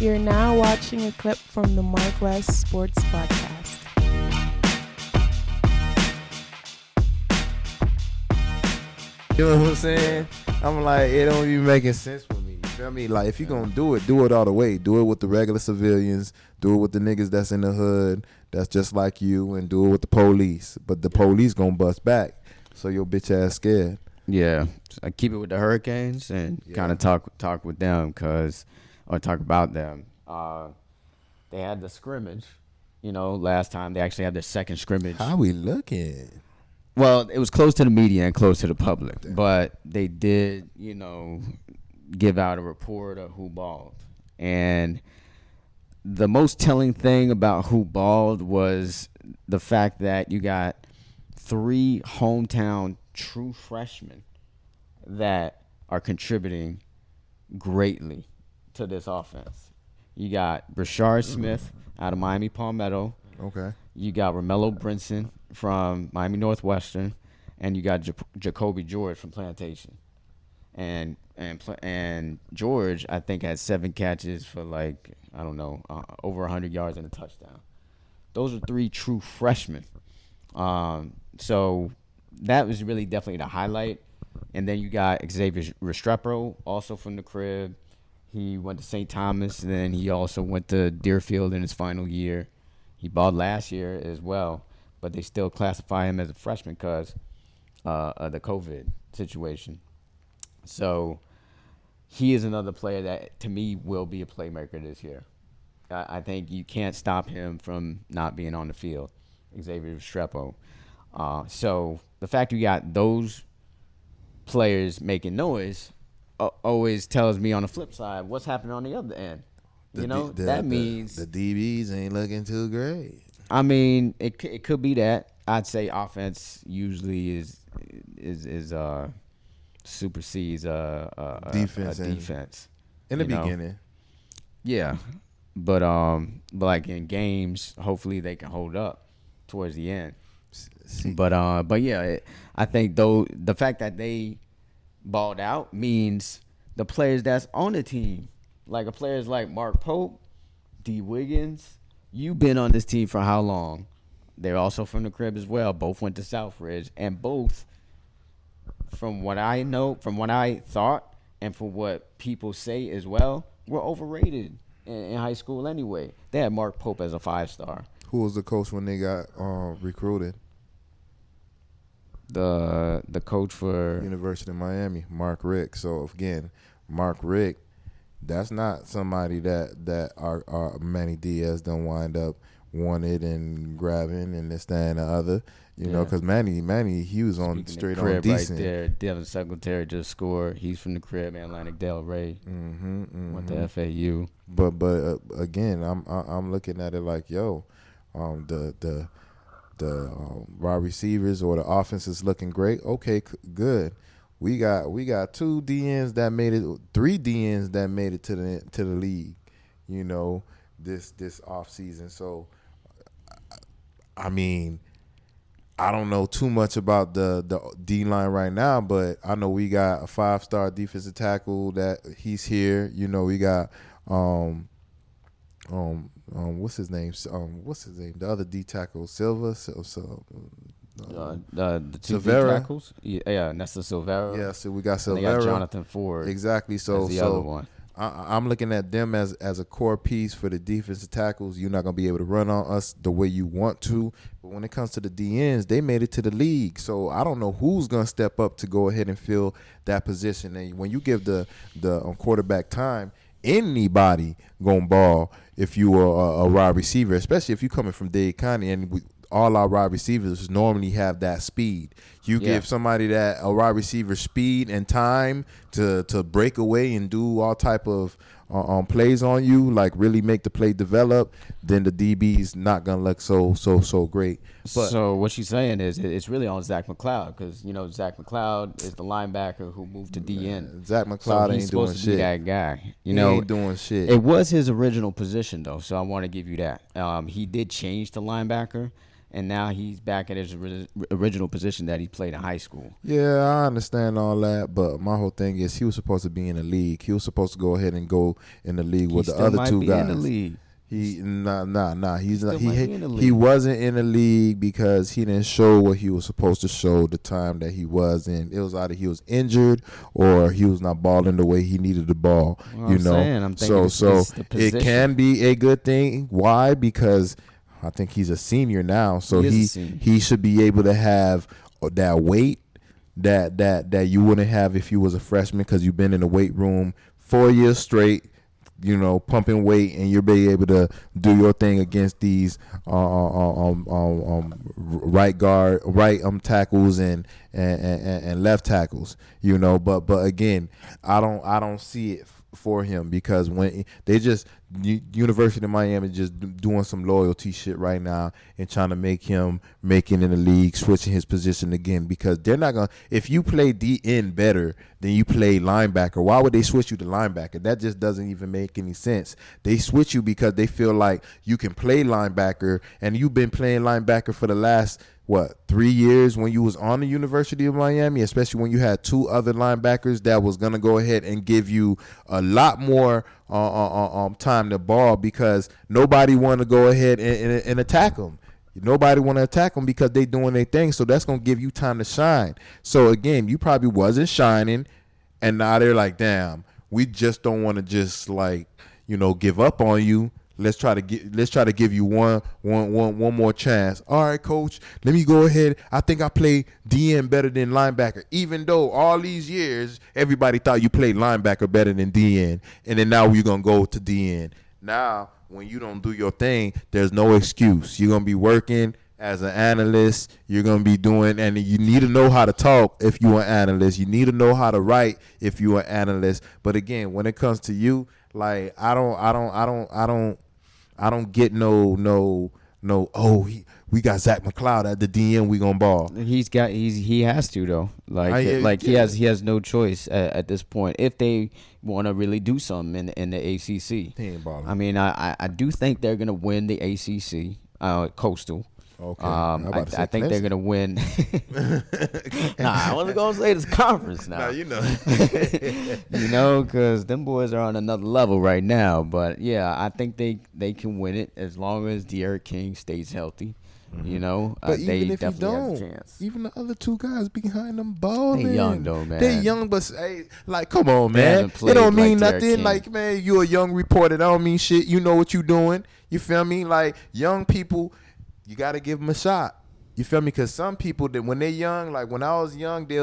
You're now watching a clip from the MarcWes Sports Podcast. You know what I'm saying? I'm like, it don't even making sense for me. You feel me? Like, if you're going to do it all the way. Do it with the regular civilians. Do it with the niggas that's in the hood, that's just like you, and do it with the police. But the police going to bust back, so your bitch ass scared. Yeah, I keep it with the Hurricanes and kind of talk with them or talk about them. They had the scrimmage, last time. They actually had their second scrimmage. How we looking? Well, it was close to the media and close to the public, but they did, give out a report of who balled. And the most telling thing about who balled was the fact that you got 3 hometown true freshmen that are contributing greatly to this offense. You got Brashard Smith out of Miami Palmetto. Okay. You got Romello Brinson from Miami Northwestern, and you got Jacoby George from Plantation. And George, I think, had 7 catches for over 100 yards and a touchdown. Those are 3 true freshmen. So that was really definitely the highlight. And then you got Xavier Restrepo, also from the crib. He went to St. Thomas, and then he also went to Deerfield in his final year. He balled last year as well, but they still classify him as a freshman because of the COVID situation. So he is another player that, to me, will be a playmaker this year. I think you can't stop him from not being on the field, Xavier Restrepo. So the fact you got those players making noise always tells me on the flip side what's happening on the other end. That means the DBs ain't looking too great. I mean, it could be that. I'd say offense usually is supersedes defense in the beginning. Yeah, but like in games, hopefully they can hold up towards the end. But yeah, I think though the fact that they balled out means the players that's on the team, like players like Mark Pope, D. Wiggins, you've been on this team for how long? They're also from the crib as well. Both went to Southridge, and both, from what I know, from what I thought, and from what people say as well, were overrated in high school anyway. They had Mark Pope as a 5-star. Who was the coach when they got recruited? The coach for University of Miami, Mark Richt. So again, Mark Richt, that's not somebody that our Manny Diaz don't wind up wanted and grabbing and this, that, and the other. Because Manny, he was on straight on decent. Right there, Devin Singletary just scored. He's from the crib, Atlantic Del Rey. Went to FAU. But again, I'm looking at it like, the wide receivers or the offense is looking great. Okay, good. We got 2 DNs that made it, 3 DNs that made it to the league, this off season. So, I mean, I don't know too much about the D line right now, but I know we got a 5-star defensive tackle that he's here. We got what's his name? The other D tackle, Silva. The 2 D Silvera. tackles. Yeah, Nesta Silvera. Yeah, so we got Silvera. And they got Jonathan Ford. Exactly. So the other one. I'm looking at them as a core piece for the defensive tackles. You're not going to be able to run on us the way you want to. But when it comes to the DNs, they made it to the league. So I don't know who's going to step up to go ahead and fill that position. And when you give the quarterback time, anybody going to ball if you are a wide receiver, especially if you're coming from Dade County. And all our wide receivers normally have that speed. You give somebody that a wide receiver speed and time to break away and do all type of plays on you, like really make the play develop, then the DB's not gonna look so great. But, so what you're saying is it's really on Zach McLeod because Zach McLeod is the linebacker who moved to DN. Zach McLeod ain't doing shit. He's supposed to be that guy. He ain't doing shit. It was his original position though, so I want to give you that. He did change to linebacker. and now he's back at his original position that he played in high school. Yeah, I understand all that, but my whole thing is he was supposed to be in the league. He was supposed to go ahead and go in the league with the other two guys. In the league. He's not. He's not. He He wasn't in the league because he didn't show what he was supposed to show the time that he was in. It was either he was injured or he was not balling the way he needed the ball. Well, I'm thinking so it's the position. it can be a good thing. Why? Because I think he's a senior now, so he should be able to have that weight that you wouldn't have if you was a freshman, because you've been in the weight room 4 years straight, pumping weight, and you'll be able to do your thing against these right tackles and left tackles, But again, I don't see it for him, because when they just University of Miami just doing some loyalty shit right now and trying to make him making in the league, switching his position again, because they're not gonna. If you play DN better than you play linebacker, why would they switch you to linebacker? That just doesn't even make any sense. They switch you because they feel like you can play linebacker, and you've been playing linebacker for the last 3 years when you was on the University of Miami, especially when you had two other linebackers that was gonna go ahead and give you a lot more time to ball, because nobody want to go ahead and attack them. Nobody want to attack them because they doing their thing, so that's gonna give you time to shine. So again, you probably wasn't shining, and now they're like, damn, we just don't want to just give up on you. Let's try to give you one more chance. All right, coach, let me go ahead. I think I play DN better than linebacker, even though all these years everybody thought you played linebacker better than DN, and then now you're gonna go to DN. Now, when you don't do your thing, there's no excuse. You're gonna be working as an analyst. You're gonna be doing, and you need to know how to talk if you're an analyst. You need to know how to write if you're an analyst. But again, when it comes to you, I don't get no. We got Zach McLeod at the DN. We gonna ball. He has to though. He has no choice at this point if they want to really do something in the ACC. He ain't balling. I mean, I do think they're gonna win the ACC Okay. Coastal. I think they're gonna win. I wasn't gonna say this conference now. Because them boys are on another level right now. But yeah, I think they can win it as long as De'Aaron King stays healthy. But they even if you definitely have a don't, chance. even the other two guys behind them balling. They young though, man. They young, but come on, man. It don't mean nothing. Man, you a young reporter. That don't mean shit. You know what you doing. You feel me? Young people, you got to give them a shot. You feel me? Because some people, that when they're young, when I was young, they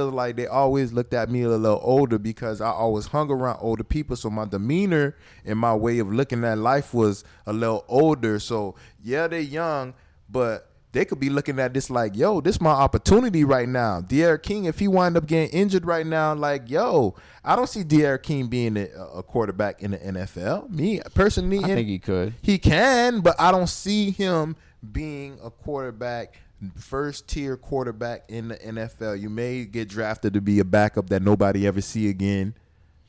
always looked at me a little older because I always hung around older people. So my demeanor and my way of looking at life was a little older. So yeah, they're young, but they could be looking at this yo, this my opportunity right now. De'Aaron King, if he wind up getting injured right now, yo, I don't see De'Aaron King being a quarterback in the NFL. Me personally, I think he could. He can, but I don't see him being a quarterback, first tier quarterback in the NFL. You may get drafted to be a backup that nobody ever see again.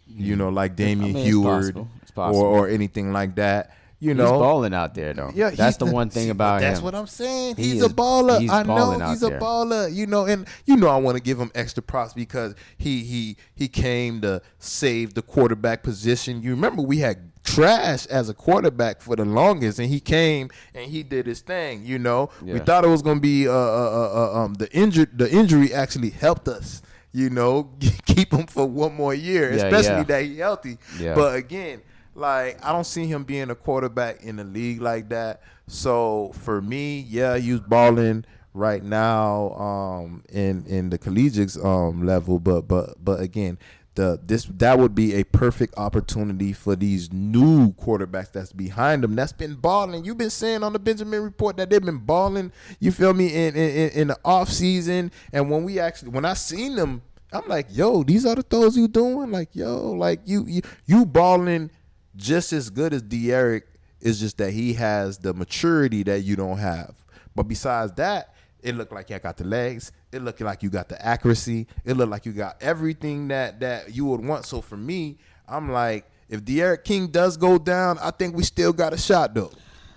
Like Damian Heward or anything like that. He's balling out there though. Yeah, that's the one thing about him. That's what I'm saying. He's a baller. I know he's a baller. And I want to give him extra props because he came to save the quarterback position. You remember we had trash as a quarterback for the longest, and he came and he did his thing. Yeah. We thought it was gonna be the injury actually helped us. Keep him for one more year, especially that he's healthy. Yeah. But again, I don't see him being a quarterback in the league like that. So for me, he's balling right now in the collegiate level. But again, that would be a perfect opportunity for these new quarterbacks that's behind them that's been balling. You've been saying on the Benjamin Report that they've been balling. You feel me in the off season, and when I seen them, I'm like, yo, these are the throws you doing. You balling just as good as De'Aaron. It's just that he has the maturity that you don't have. But besides that, it looked like you got the legs. It looked like you got the accuracy. It looked like you got everything that you would want. So for me, I'm like, if De'Aaron King does go down, I think we still got a shot though.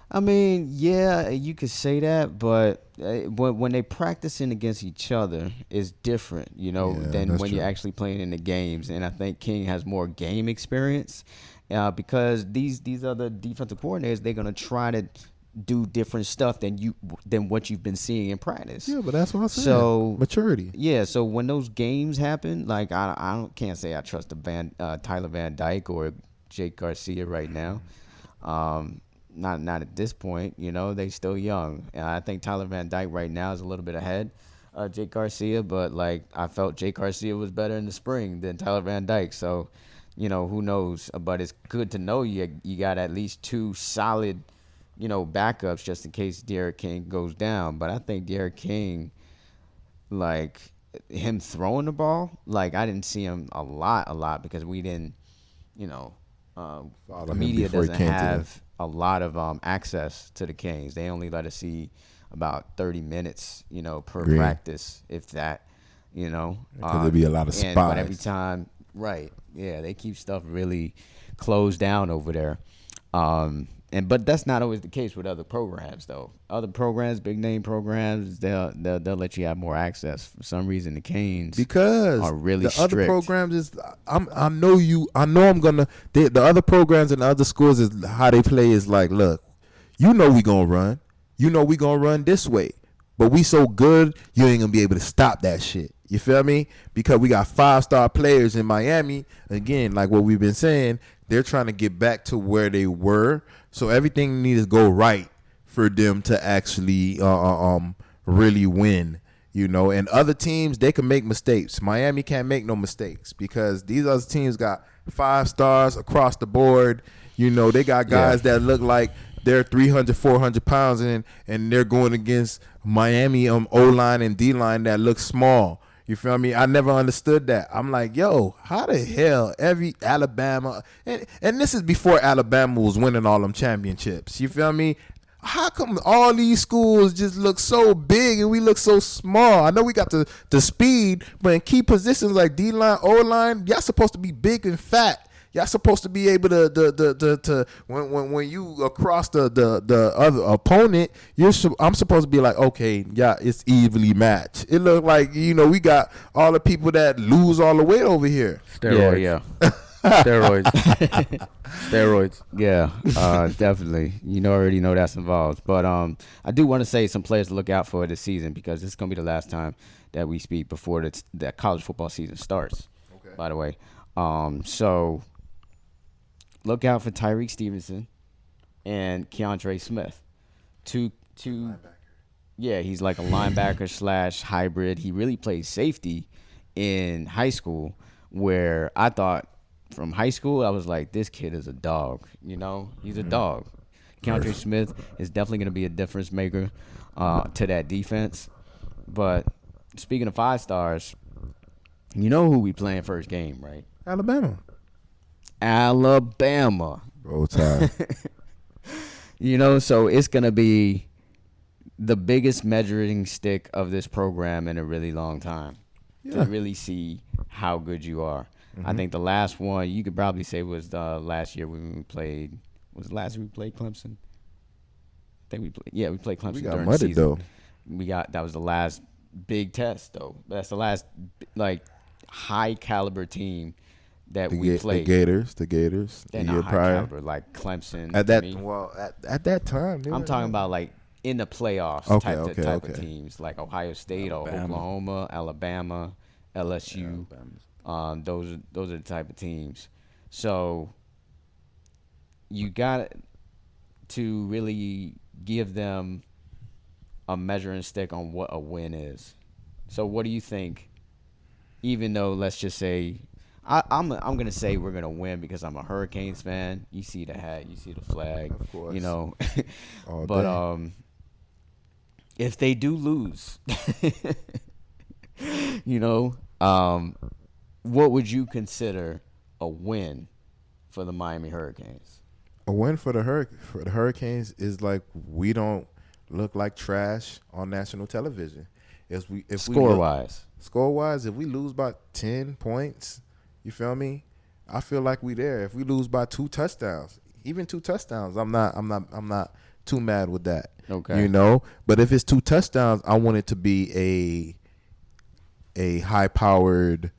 I mean, yeah, you could say that, but when they practicing against each other is different, you know, than when you're actually playing in the games. And I think King has more game experience because these other defensive coordinators, they're gonna try to do different stuff than what you've been seeing in practice. Yeah, but that's what I said. So maturity. Yeah, so when those games happen, like can't say I trust Tyler Van Dyke or Jake Garcia right now. Not at this point, you know, they still young. I think Tyler Van Dyke right now is a little bit ahead of Jake Garcia, but like I felt Jake Garcia was better in the spring than Tyler Van Dyke. So, you know, who knows? But it's good to know you got at least two solid, you know, backups just in case Derek King goes down. But I think Derek King, like him throwing the ball, like I didn't see him a lot because we didn't, you know, the media doesn't have a lot of access to the Canes. They only let us see about 30 minutes, you know, per practice, if that, you know. Because there'd be a lot of spies. But every time, right, yeah, they keep stuff really closed down over there. But that's not always the case with other programs, though. Other programs, big name programs, they'll let you have more access. For some reason, the Canes are really strict. Other programs is the other programs and the other schools is how they play is like, look, you know we gonna run, this way, but we so good you ain't gonna be able to stop that shit. You feel me? Because we got 5-star players in Miami. Again, like what we've been saying, they're trying to get back to where they were. So everything needs to go right for them to actually really win, you know. And other teams, they can make mistakes. Miami can't make no mistakes because these other teams got 5 stars across the board. You know, they got guys that look like they're 300, 400 pounds and they're going against Miami O-line and D-line that look small. You feel me? I never understood that. I'm like, yo, how the hell every Alabama, and this is before Alabama was winning all them championships. You feel me? How come all these schools just look so big and we look so small? I know we got the speed, but in key positions like D-line, O-line, y'all supposed to be big and fat. Y'all supposed to be able to when you across the other opponent, I'm supposed to be like, okay, yeah, it's evenly matched. It look like, you know, we got all the people that lose all the weight over here. Steroids. Yeah. Steroids. Yeah, definitely. You already know that's involved. But I do want to say some players to look out for this season because this is going to be the last time that we speak before the college football season starts, by the way. So look out for Tyreek Stevenson and Keandre Smith. Two. Yeah, he's like a linebacker / hybrid. He really played safety in high school, where I thought from high school I was like, this kid is a dog. You know, he's a dog. Keandre Smith is definitely going to be a difference maker to that defense. But speaking of 5 stars, you know who we playing first game, right? Alabama. Roll Tide. You know, so it's going to be the biggest measuring stick of this program in a really long time to really see how good you are. I think the last one you could probably say was last year when we played. Was it last year we played Clemson? I think we played. Yeah, we played Clemson during the season. That was the last big test though. That's the last like high caliber team that we played. The Gators. They're the not year high prior. caliber like Clemson. At that time. I'm talking about like in the playoffs type of teams like Ohio State or Oklahoma, Alabama, LSU. Those are the type of teams. So you got to really give them a measuring stick on what a win is. So what do you think? Even though let's just say I'm gonna say we're gonna win because I'm a Hurricanes fan. You see the hat, you see the flag, of course. You know. But if they do lose, you know, what would you consider a win for the Miami Hurricanes? A win for the Hurricanes is like we don't look like trash on national television. Score-wise, if we lose by 10 points, you feel me? I feel like we there. If we lose by 2 touchdowns, even 2 touchdowns, I'm not too mad with that. Okay. You know, but if it's 2 touchdowns, I want it to be a high powered.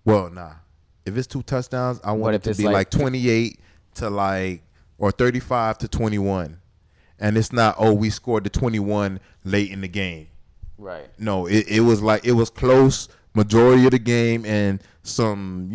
Well, nah. If it's 2 touchdowns, I want it to be like 28 to like or 35 to 21, and it's not we scored the 21 late in the game. Right. No, it was close majority of the game, and some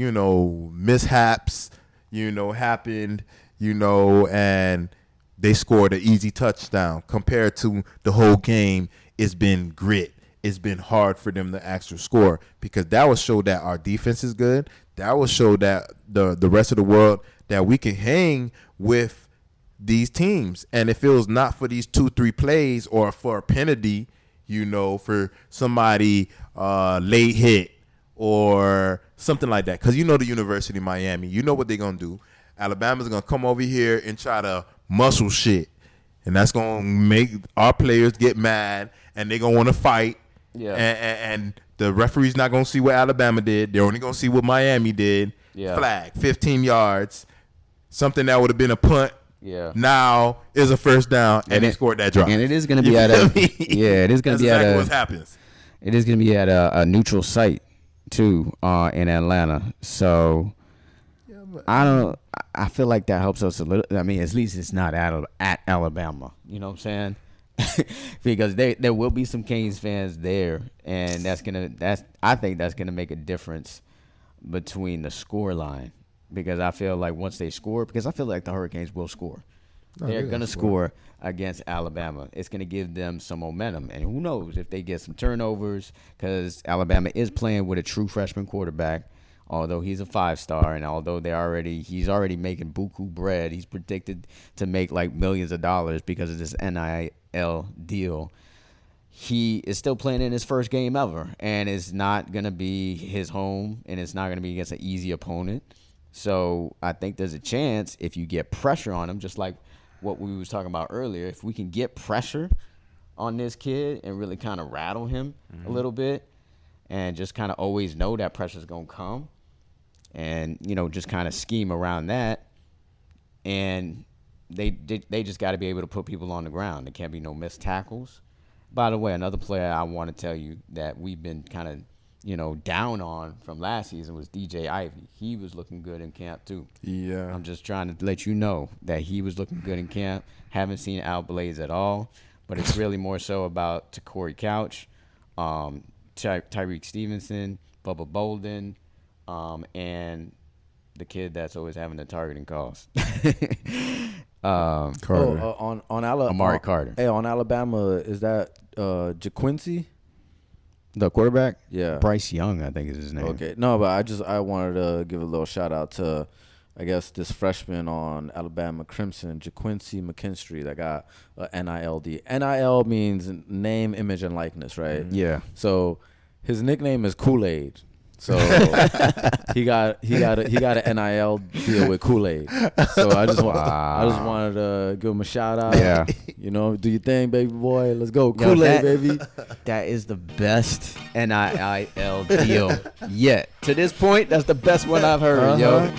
mishaps happened, and they scored an easy touchdown. Compared to the whole game, it's been grit. It's been hard for them to actually score, because that will show that our defense is good. That will show that the rest of the world that we can hang with these teams. And if it was not for these 2-3 plays or for a penalty, for somebody late hit or something like that, because the University of Miami, what they're going to do. Alabama's going to come over here and try to muscle shit. And that's going to make our players get mad, and they're going to want to fight. Yeah. And the referee's not going to see what Alabama did. They're only going to see what Miami did. Yeah. Flag, 15 yards. Something that would have been a punt. Yeah. Now is a first down, and they scored that drive. And it is going to be at a it is going to be exactly at what happens. It is going to be at a neutral site too in Atlanta. So I feel like that helps us a little. I mean, at least it's not at Alabama. You know what I'm saying? Because there will be some Canes fans there, and I think that's gonna make a difference between the score line. Because I feel like once they score, because I feel like the Hurricanes will score. They're going to score against Alabama. It's going to give them some momentum. And who knows if they get some turnovers, because Alabama is playing with a true freshman quarterback, although he's a 5-star, and although he's already making buku bread. He's predicted to make like millions of dollars because of this NIL deal. He is still playing in his first game ever, and it's not going to be his home, and it's not going to be against an easy opponent. So I think there's a chance if you get pressure on him, just like what we was talking about earlier, if we can get pressure on this kid and really kind of rattle him a little bit, and just kind of always know that pressure's going to come, and, just kind of scheme around that. And they just got to be able to put people on the ground. There can't be no missed tackles. By the way, another player I want to tell you that we've been kind of down on from last season was DJ Ivey. He was looking good in camp too. Yeah. I'm just trying to let you know that he was looking good in camp. Haven't seen Al Blaze at all, but it's really more so about Corey Couch, Tyreek Stevenson, Bubba Bolden, and the kid that's always having the targeting calls. Carter. On Amari Carter. Hey, on Alabama, is that JaQuincy? The quarterback? Yeah. Bryce Young, I think is his name. Okay. No, but I wanted to give a little shout out to, I guess, this freshman on Alabama Crimson, JaQuincy McKinstry, that got NILD. NIL means name, image, and likeness, right? Yeah. So his nickname is Kool-Aid. So he got an NIL deal with Kool-Aid. So I just wanted to give him a shout out. Yeah. Do your thing, baby boy. Let's go. Kool-Aid, baby. That is the best NIL deal yet. To this point, that's the best one I've heard, yo.